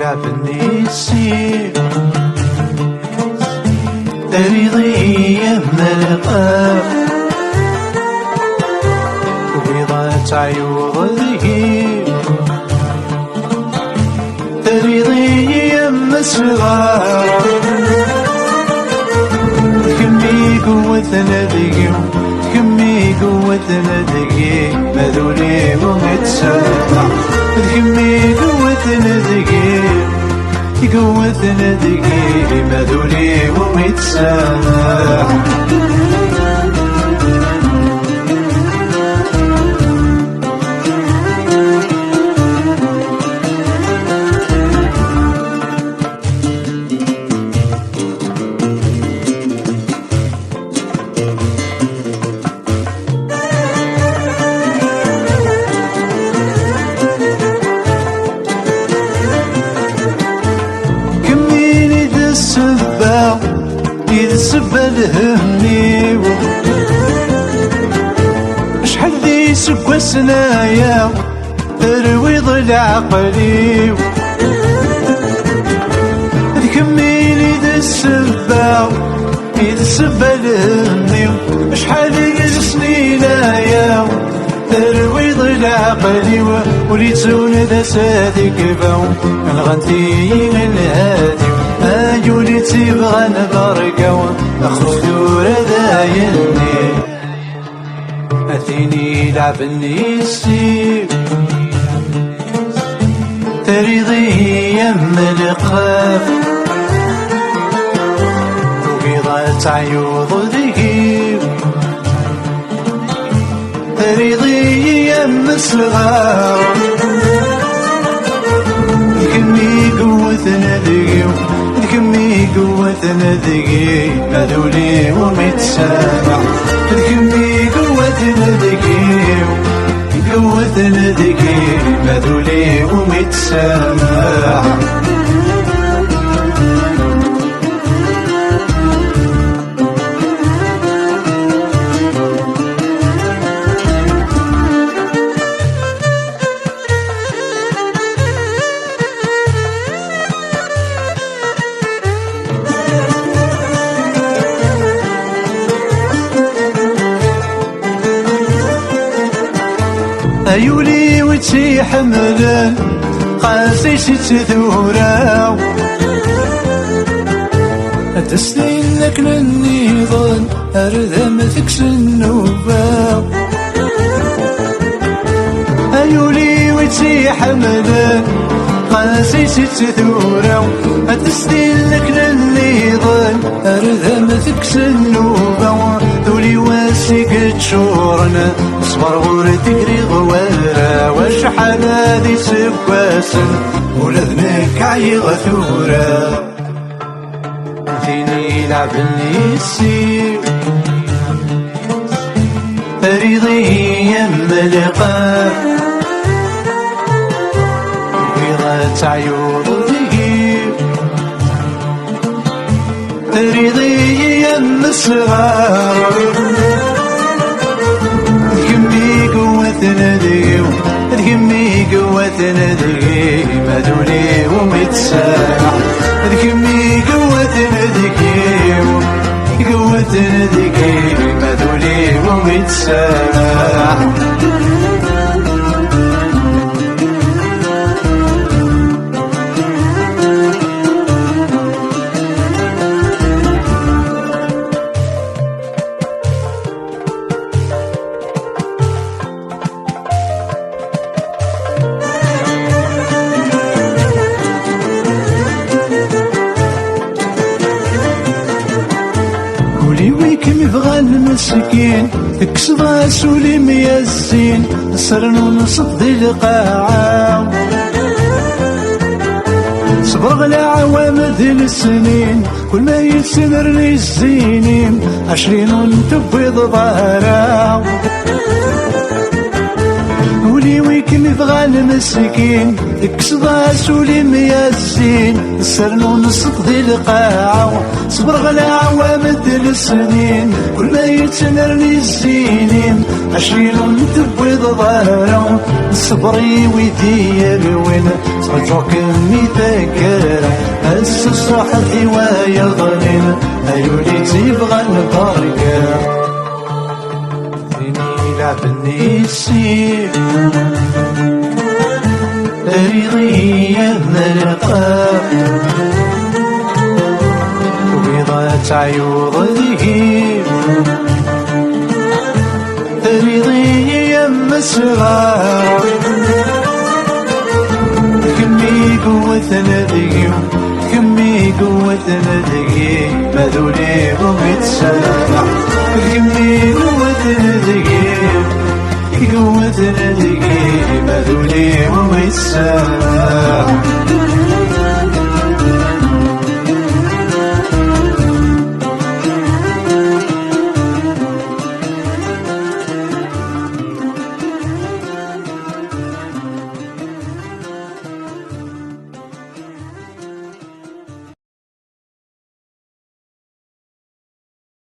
لعبني السير تريضي من القاف وبيضات عيوض الهيب تريضي من الصغار تكمي قوتنا دقيق تكمي قوتنا دقيق مذولي ومتسامع تكمي قوتنا دقيق قوتنا دقيق مذولي ومتسامع يسبى الهمي شحال ذي سكوى سنايا ترويض العقلي ذكميني ذا السبا يتسبى الهمي شحال ذي سنينايا ترويض العقلي وليتون ذا سادي كفاو الغنتي الهادي أجولي تبغى نبرقاو أخوف دورة دايني أثيني لعبني السيب تريضي يم القاف وبيضات عيوض ذهيب تريضي يم الصغار كمي قوتنا ذهيب كمي قوتنا دقيق مذولي ومتسامع كمي قوتنا دقيق قوتنا دقيق مذولي ومتسامع أيولي وتشي حملان قاسي ستثورا تسلين لك للنيضان أرذم ثكس النوبا أيولي وتشي حملان قاسي ستثورا تسلين لك للنيضان أرذم ثكس النوبا ذولي واسق تشورنا صبر غور تقري غوارا وشحال هادي سكواسن ولذنك عيغ ثورا فيني لعبني السير فريضي يم القاف بيضات عيوض ذهيب فريضي يم الصغار ذكمي قوتنا دقيق مذولي ومتسامع ذكمي قوتنا دقيق قوتنا دقيق مذولي ومتسامع كم يبغى المسكين تكسب راسولي ميزين صرن ونصد القاعة صبر على عوامد السنين كل ما يسمر لي الزينين 20 ونتبيض ظهرا ولي ويكن يبغى المسكين اكسضا سولي مياسين السرنو نصف ذي القاعة صبر غلا عوامد السنين كل ما يتنرني السنين 20 تبويض ظهره صبري ويدي يروين صرجوك ميتاكرة هس صحتي ويا ظنين أيولي تبغى البركة لعبني السيف ريضية مرقة وبيضة عيوض ذهيب ريضية مسرار كمي قوتنا ذيو كمي قوتنا ذيو مذولي ومتسامح كمي قوتنا ذيو قوتنا ذيو مذولي ومتسامح